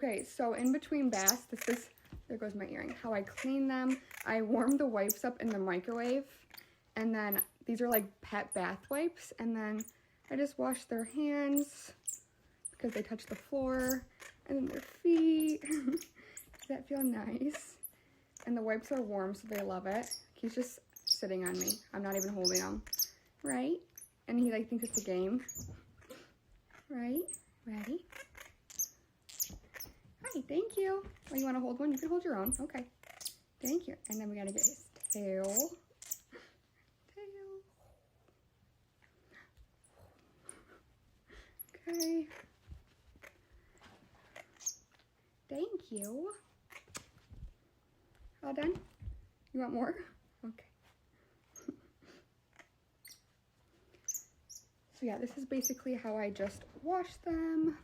Okay, so in between baths, there goes my earring, how I clean them. I warm the wipes up in the microwave, and then these are like pet bath wipes, and then I just wash their hands because they touch the floor, and then their feet. Does that feel nice? And the wipes are warm, so they love it. He's just sitting on me. I'm not even holding him, right? And he like thinks it's a game, right? Ready? Hi, thank you. Oh, you want to hold one? You can hold your own. Okay. Thank you. And then we got to get his tail. Tail. Okay. Thank you. All done? You want more? Okay. So yeah, this is basically how I just wash them.